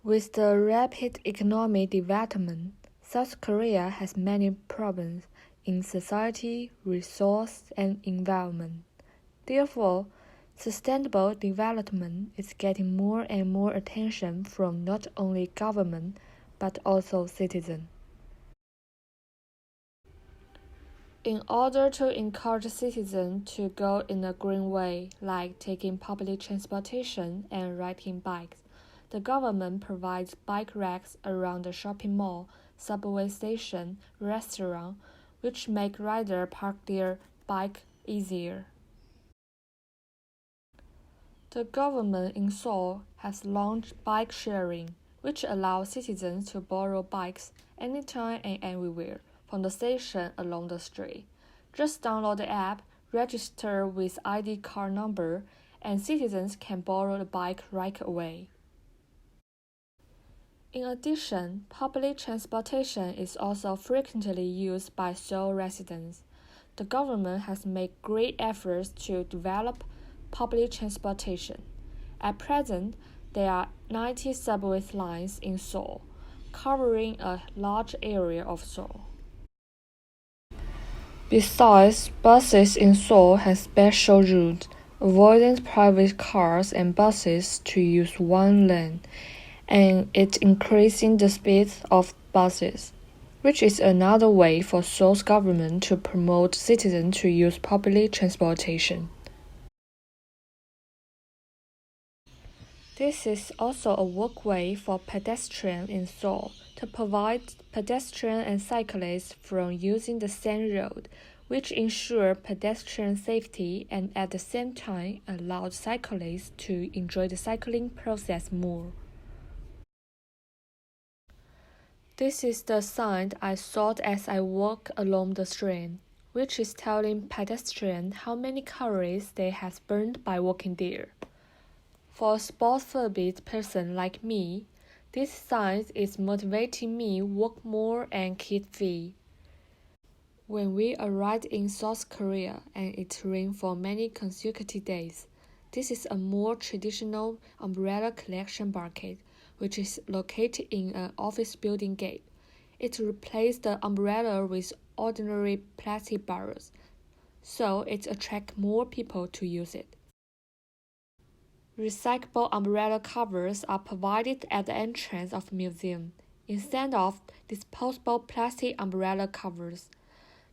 With the rapid economic development, South Korea has many problems in society, resource, and environment. Therefore, sustainable development is getting more and more attention from not only government but also citizens. In order to encourage citizens to go in a green way, like taking public transportation and riding bikes, the government provides bike racks around the shopping mall, subway station, restaurant, which make riders park their bike easier. The government in Seoul has launched bike sharing, which allows citizens to borrow bikes anytime and anywhere from the station along the street. Just download the app, register with ID card number, and citizens can borrow the bike right away. In addition, public transportation is also frequently used by Seoul residents. The government has made great efforts to develop public transportation. At present, there are 90 subway lines in Seoul, covering a large area of Seoul. Besides, buses in Seoul have special routes, avoiding private cars and buses to use one lane, and it's increasing the speed of buses, which is another way for Seoul's government to promote citizens to use public transportation. This is also a walkway for pedestrians in Seoul to provide pedestrians and cyclists from using the same road, which ensure pedestrian safety and at the same time allows cyclists to enjoy the cycling process more. This is the sign I saw as I walk along the street, which is telling pedestrians how many calories they have burned by walking there. For a sports-phobic person like me, this sign is motivating me walk more and keep fit. When we arrived in South Korea and it rained for many consecutive days, this is a more traditional umbrella collection market, which is located in an office building gate. It replaced the umbrella with ordinary plastic barrels, so it attracts more people to use it. Recyclable umbrella covers are provided at the entrance of the museum, instead of disposable plastic umbrella covers.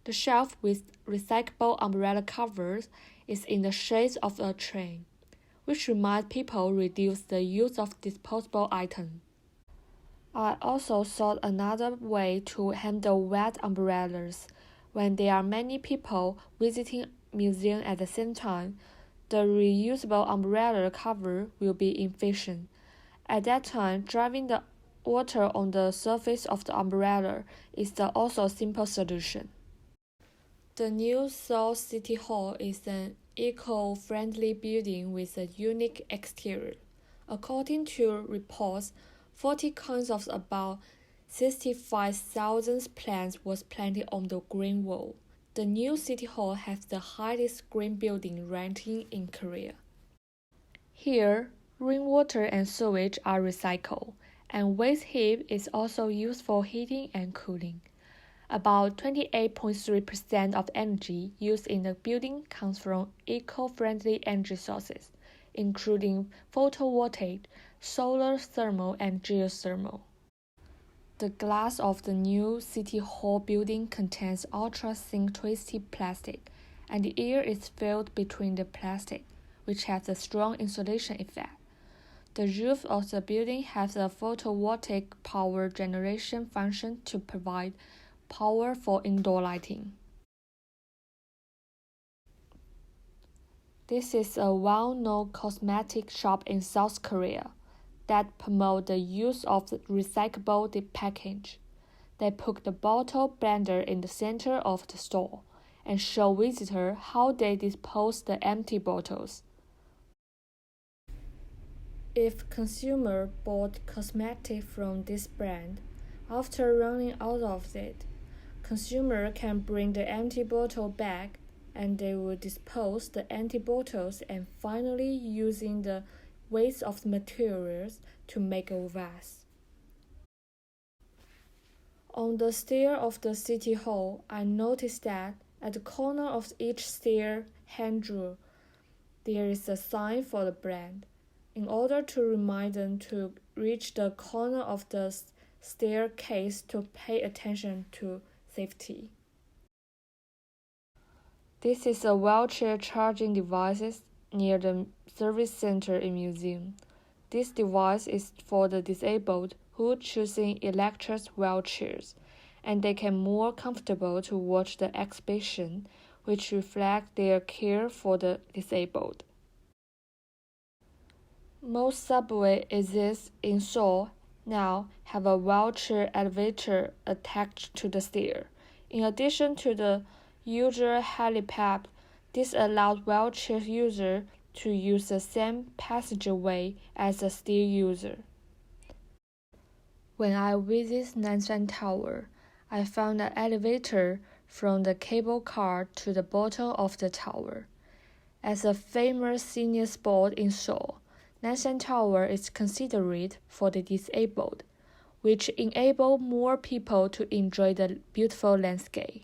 The shelf with recyclable umbrella covers is in the shade of a tree, which reminds people reduce the use of disposable items. I also saw another way to handle wet umbrellas. When there are many people visiting museum at the same time, the reusable umbrella cover will be efficient. At that time, driving the water on the surface of the umbrella is also a simple solution. The new Seoul City Hall is an eco-friendly building with a unique exterior. According to reports, 40 kinds of about 65,000 plants was planted on the green wall. The new City Hall has the highest green building ranking in Korea. Here, rainwater and sewage are recycled, and waste heat is also used for heating and cooling. About 28.3% of energy used in the building comes from eco-friendly energy sources, including photovoltaic, solar thermal, and geothermal. The glass of the new City Hall building contains ultra-thin twisted plastic, and the air is filled between the plastic, which has a strong insulation effect. The roof of the building has a photovoltaic power generation function to provide power for indoor lighting. This is a well-known cosmetic shop in South Korea that promote the use of recyclable package. They put the bottle blender in the center of the store and show visitors how they dispose the empty bottles. If consumer bought cosmetic from this brand, after running out of it, consumer can bring the empty bottle back and they will dispose the empty bottles and finally using the waste of materials to make a vase. On the stair of the city hall, I noticed that at the corner of each stair handrail, there is a sign for the brand, in order to remind them to reach the corner of the staircase to pay attention to safety. This is a wheelchair charging device near the service center in museum. This device is for the disabled who choosing electric wheelchairs, and they can more comfortable to watch the exhibition, which reflect their care for the disabled. Most subway exits in Seoul now have a wheelchair elevator attached to the stair. In addition to the usual helipad, this allows wheelchair users to use the same passageway as a stair user. When I visited LinChen Tower, I found an elevator from the cable car to the bottom of the tower. As a famous senior spot in Seoul, LinChen Tower is considered for the disabled, which enable more people to enjoy the beautiful landscape.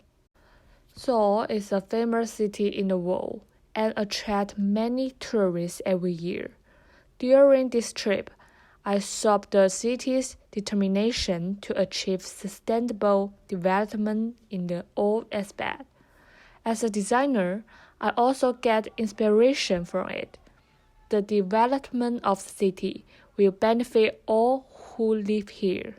Seoul is a famous city in the world and attracts many tourists every year. During this trip, I saw the city's determination to achieve sustainable development in all aspects. As a designer, I also get inspiration from it. The development of the city will benefit all who live here.